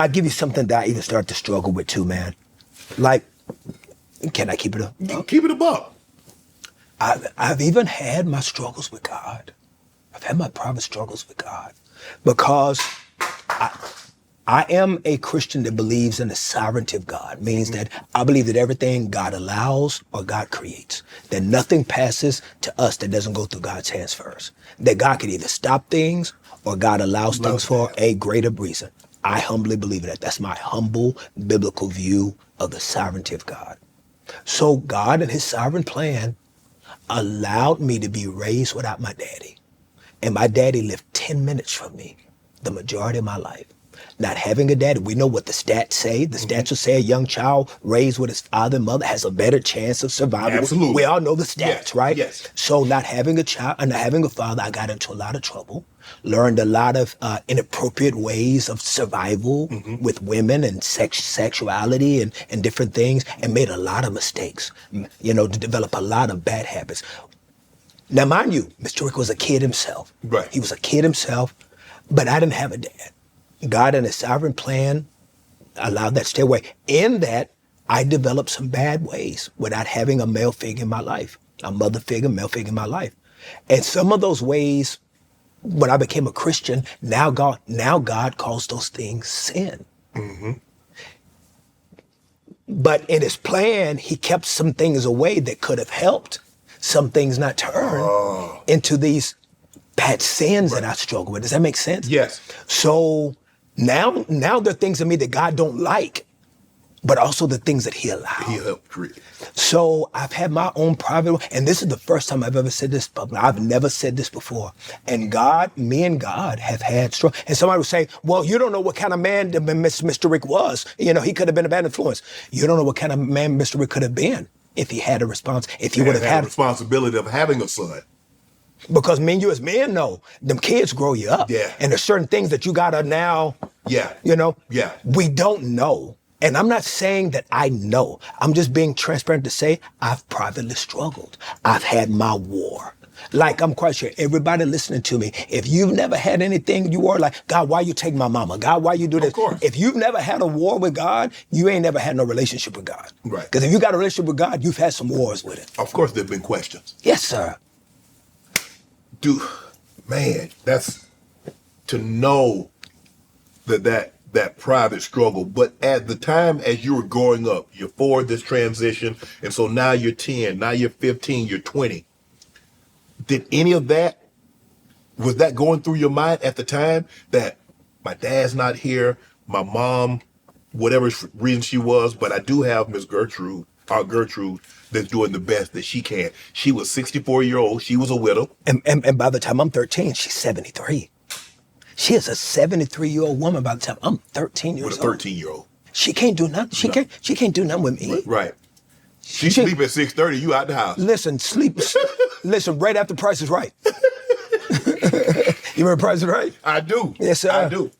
I'll give you something that I even start to struggle with too, man. Like, can I keep it up? Keep it a buck. I've even had my struggles with God. I've had my private struggles with God because I am a Christian that believes in the sovereignty of God, means that I believe that everything God allows or God creates, that nothing passes to us that doesn't go through God's hands first, that God can either stop things or God allows things for a greater reason. I humbly believe in that. That's my humble biblical view of the sovereignty of God. So God and his sovereign plan allowed me to be raised without my daddy. And my daddy lived 10 minutes from me the majority of my life. Not having a daddy, we know what the stats say. The stats will say a young child raised with his father and mother has a better chance of surviving. Absolutely. We all know the stats, Yes, right? yes. So not having a child and not having a father, I got into a lot of trouble, learned a lot of inappropriate ways of survival with women and sexuality and different things, and made a lot of mistakes, to develop a lot of bad habits. Now, mind you, Mr. Rick was a kid himself. Right. He was a kid himself, but I didn't have a dad. God in his sovereign plan allowed that to stay away. In that, I developed some bad ways without having a male figure in my life, a mother figure, male figure in my life. And some of those ways, when I became a Christian, now God calls those things sin. But in his plan, he kept some things away that could have helped some things not turn into these bad sins that I struggle with. Does that make sense? Yes. So now there are things in me that God don't like, but also the things that he allowed. He helped create. So I've had my own private, and this is the first time I've ever said this publicly. I've never said this before. And me and God have had struggle. And somebody would say, well, you don't know what kind of man Mr. Rick was. He could have been a bad influence. You don't know what kind of man Mr. Rick could have been if he had a response, if he would have had a responsibility of having a son. Because me and you as men know, them kids grow you up. Yeah. And there's certain things that you gotta now, Yeah. Yeah. We don't know. And I'm not saying that I know. I'm just being transparent to say I've privately struggled. I've had my war. Like, I'm quite sure everybody listening to me, if you've never had anything, you are like, God, why you take my mama? God, why you do this? Of course. If you've never had a war with God, you ain't never had no relationship with God. Right. Because if you got a relationship with God, you've had some wars with it. Of course, there have been questions. Yes, sir. Man, that's to know that private struggle. But at the time as you were growing up, you're for this transition, and so now you're 10, now you're 15, you're 20. Did any of that, was that going through your mind at the time that my dad's not here, my mom, whatever reason she was, but I do have Miss Gertrude, our Gertrude, that's doing the best that she can. She was 64-year-old. She was a widow. And by the time I'm 13, she's 73. She is a 73-year-old woman by the time I'm 13 years old. With a 13-year-old. She can't do nothing. She can't do nothing with me. Right. She sleep at 6:30, you out the house. Listen, listen, right after Price is Right. You remember Price is Right? I do. Yes, sir. I do.